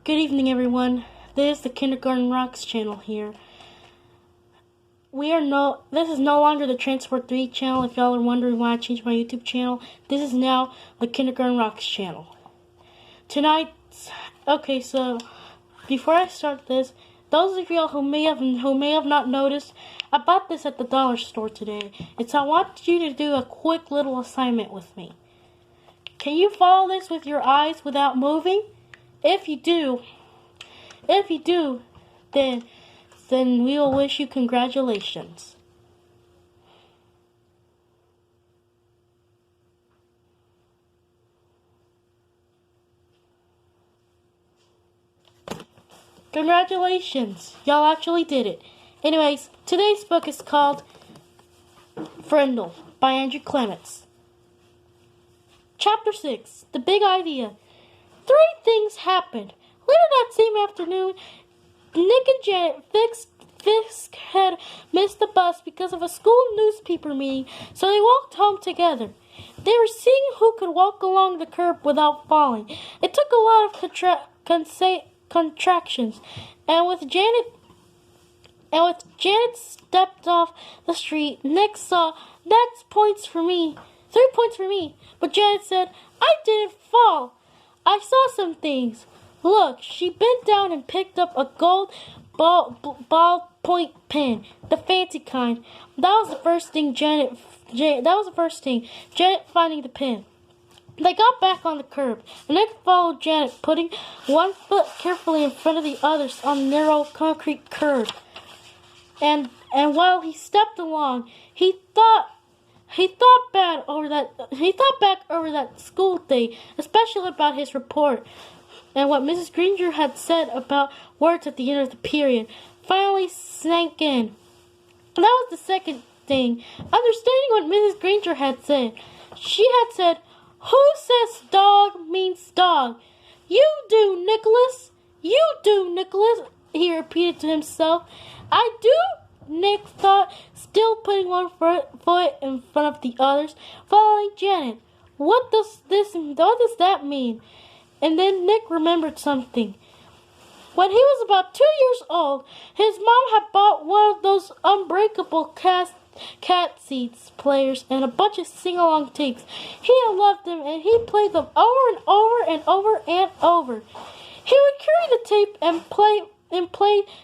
Good evening, everyone. This is the Kindergarten Rocks channel here. This is no longer the Transport 3 channel. If y'all are wondering why I changed my YouTube channel, this is now the Kindergarten Rocks channel. So before I start this, those of y'all who may have not noticed, I bought this at the dollar store today. I want you to do a quick little assignment with me. Can you follow this with your eyes without moving? If you do, then we will wish you congratulations. Congratulations, y'all actually did it. Anyways, today's book is called Frindle by Andrew Clements. Chapter 6, The Big Idea. 3 things happened. Later that same afternoon, Nick and Janet Fisk had missed the bus because of a school newspaper meeting, so they walked home together. They were seeing who could walk along the curb without falling. It took a lot of contractions, and with Janet stepped off the street, Nick saw, "That's points for me. 3 points for me." But Janet said, "I didn't fall. I saw some things. Look." She bent down and picked up a gold ballpoint pen, the fancy kind. That was the first thing. Janet finding the pen. They got back on the curb, and Nick followed Janet, putting one foot carefully in front of the others on the narrow concrete curb. And while he stepped along, he thought back over that school day, especially about his report and what Mrs. Granger had said about words at the end of the period. Finally sank in. And that was the second thing. Understanding what Mrs. Granger had said. She had said, "Who says dog means dog?" "You do, Nicholas. You do, Nicholas," he repeated to himself. "I do?" Nick thought, still putting one foot in front of the others, following Janet. What does that mean? And then Nick remembered something. When he was about 2 years old, his mom had bought one of those unbreakable cat seats players and a bunch of sing-along tapes. He had loved them, and he played them over and over and over and over. He would carry the tape and play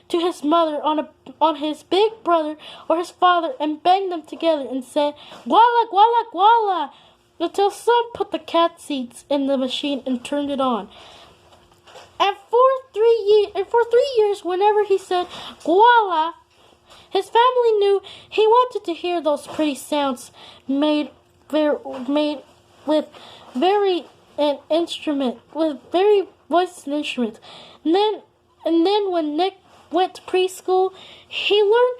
to his mother on his big brother or his father and bang them together and say, "Guala, guala, guala," until some put the cat seats in the machine and turned it on. And for 3 years, whenever he said "guala," his family knew he wanted to hear those pretty sounds made with very voiced instruments. And then when Nick went to preschool, he learned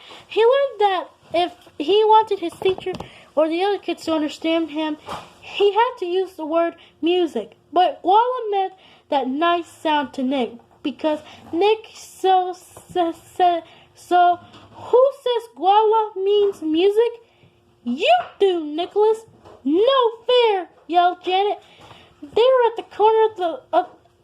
that if he wanted his teacher or the other kids to understand him, he had to use the word music. But guala meant that nice sound to Nick, because Nick so who says guala means music? "You do, Nicholas." "No fair," yelled Janet. They were at the corner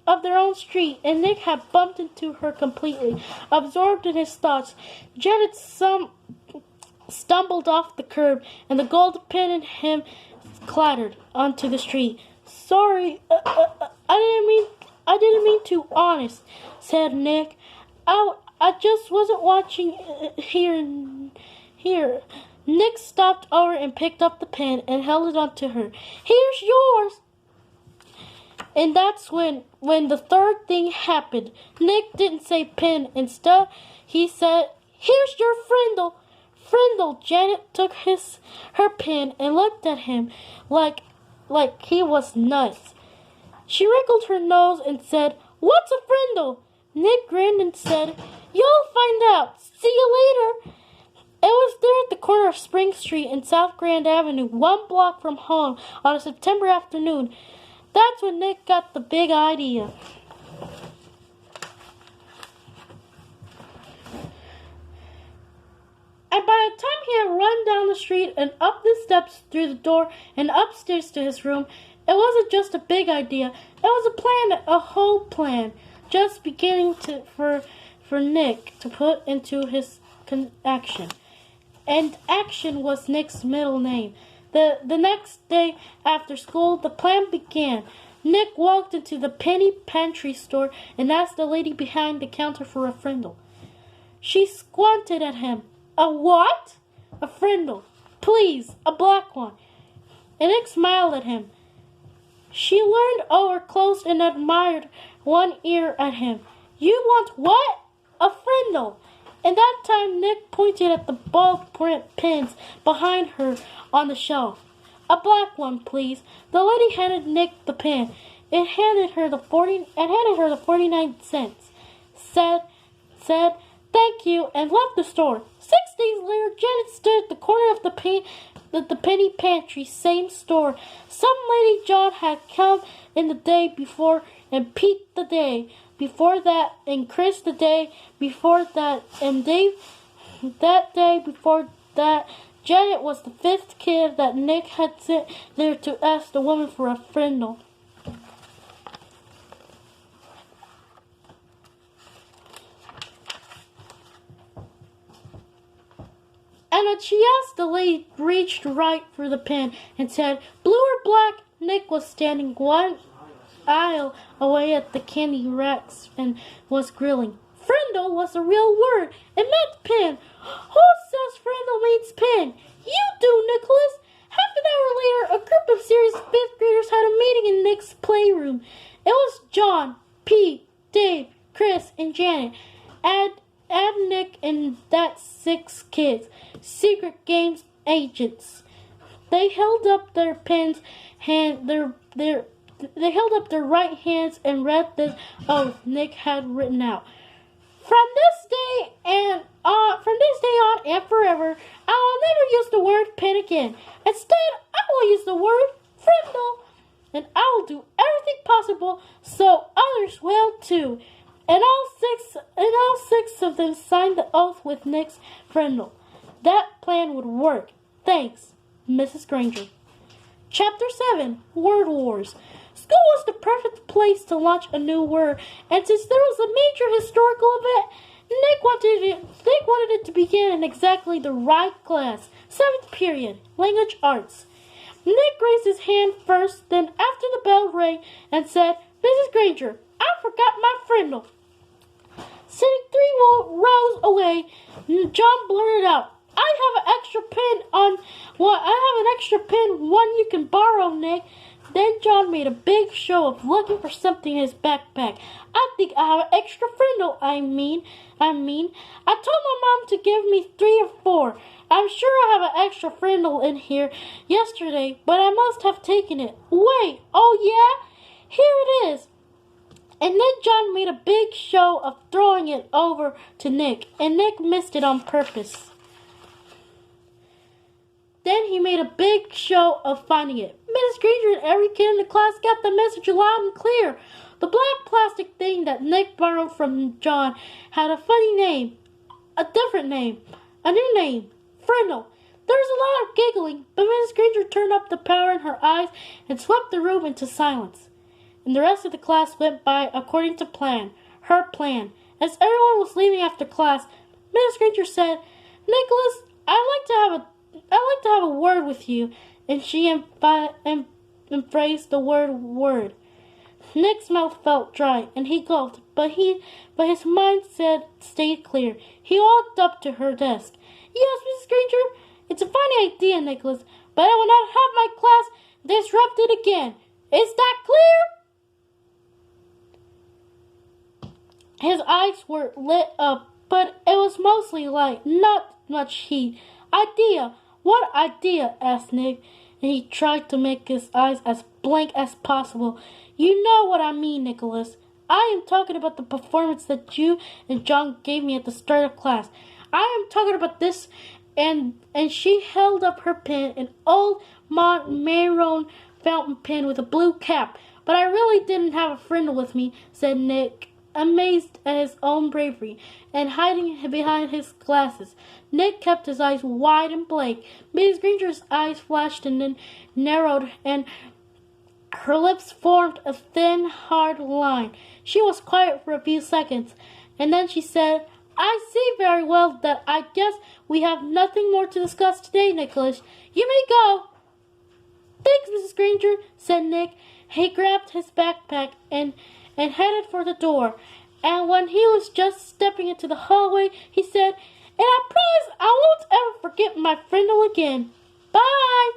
of their own street, and Nick had bumped into her completely, absorbed in his thoughts. Janet stumbled off the curb, and the gold pen in him clattered onto the street. "Sorry, I didn't mean to, honest," said Nick. I just wasn't watching here. Nick stopped over and picked up the pen and held it onto her. "Here's yours." And that's when the third thing happened. Nick didn't say pen. Instead, he said, "Here's your Frindle." Frindle. Janet took her pen and looked at him like he was nuts. She wrinkled her nose and said, "What's a Frindle?" Nick grinned and said, "You'll find out. See you later." It was there at the corner of Spring Street and South Grand Avenue, 1 block from home, on a September afternoon. That's when Nick got the big idea. And by the time he had run down the street and up the steps through the door and upstairs to his room, it wasn't just a big idea. It was a plan, a whole plan. just beginning for Nick to put into his action. And Action was Nick's middle name. The next day after school, the plan began. Nick walked into the penny pantry store and asked the lady behind the counter for a Frindle. She squinted at him. A what? A Frindle. Please, a black one. And Nick smiled at him. She leaned over close and admired one ear at him. You want what? A Frindle. And that time Nick pointed at the ball print pins behind her on the shelf. A black one, please. The lady handed Nick the pin. It handed her the 49 cents. Said, thank you, and left the store. 6 days later, Janet stood at the corner of the penny pantry, same store. Some lady John had come in the day before, and Pete the day before that, and Chris the day before that, and Dave that day before that. Janet was the 5th kid that Nick had sent there to ask the woman for a Frindle. And when she asked, the lady reached right for the pen and said, blue or black? Nick was standing one aisle away at the candy racks and was grilling. Frindle was a real word. It meant pin. Who says Frindle means pin? You do, Nicholas. Half an hour later, a group of serious 5th graders had a meeting in Nick's playroom. It was John, Pete, Dave, Chris, and Janet. Add Nick and that 6 kids. Secret Games agents. They held up their pens, they held up their right hands and read this oath Nick had written out. From this day on and forever, I will never use the word pen again. Instead, I will use the word Frindle, and I will do everything possible so others will too. And all six of them signed the oath with Nick's Frindle. That plan would work. Thanks, Mrs. Granger. Chapter 7, Word Wars. School was the perfect place to launch a new word, and since there was a major historical event, Nick wanted it to begin in exactly the right class. 7th period, Language Arts. Nick raised his hand first, then after the bell rang and said, Mrs. Granger, I forgot my Frindle. Sitting 3 rows away, John blurted out, I have an extra pen, one you can borrow, Nick. Then John made a big show of looking for something in his backpack. I think I have an extra Frindle, I mean. I told my mom to give me 3 or 4. I'm sure I have an extra Frindle in here yesterday, but I must have taken it. Wait, oh yeah? Here it is. And then John made a big show of throwing it over to Nick, and Nick missed it on purpose. Then he made a big show of finding it. Mrs. Granger and every kid in the class got the message loud and clear. The black plastic thing that Nick borrowed from John had a funny name, a different name, a new name, Frindle. There was a lot of giggling, but Mrs. Granger turned up the power in her eyes and swept the room into silence. And the rest of the class went by according to plan, her plan. As everyone was leaving after class, Mrs. Granger said, Nicholas, I'd like to have a word with you, and she embraced the word. Nick's mouth felt dry, and he gulped, but his mind stayed clear. He walked up to her desk. Yes, Mrs. Granger, it's a funny idea, Nicholas, but I will not have my class disrupted again. Is that clear? His eyes were lit up, but it was mostly light, not much heat. Idea. What idea? Asked Nick, and he tried to make his eyes as blank as possible. You know what I mean, Nicholas. I am talking about the performance that you and John gave me at the start of class. I am talking about this, and she held up her pen, an old Maroon fountain pen with a blue cap. But I really didn't have a Frindle with me, said Nick, amazed at his own bravery, and hiding behind his glasses. Nick kept his eyes wide and blank. Mrs. Granger's eyes flashed and then narrowed, and Her lips formed a thin, hard line. She was quiet for a few seconds, and then she said, I see very well that I guess we have nothing more to discuss today, Nicholas. You may go. Thanks, Mrs. Granger, said Nick. He grabbed his backpack and headed for the door. And when he was just stepping into the hallway, he said, and I promise I won't ever forget my Frindle again. Bye!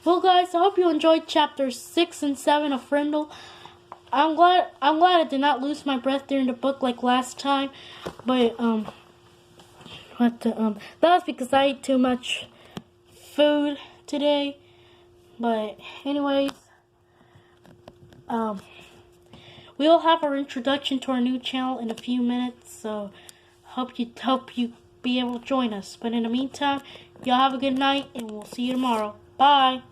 Well, guys, I hope you enjoyed chapters 6 and 7 of Frindle. I'm glad I did not lose my breath during the book like last time, but that was because I ate too much food today. But anyways, we will have our introduction to our new channel in a few minutes, so hope you be able to join us. But in the meantime, y'all have a good night, and we'll see you tomorrow. Bye.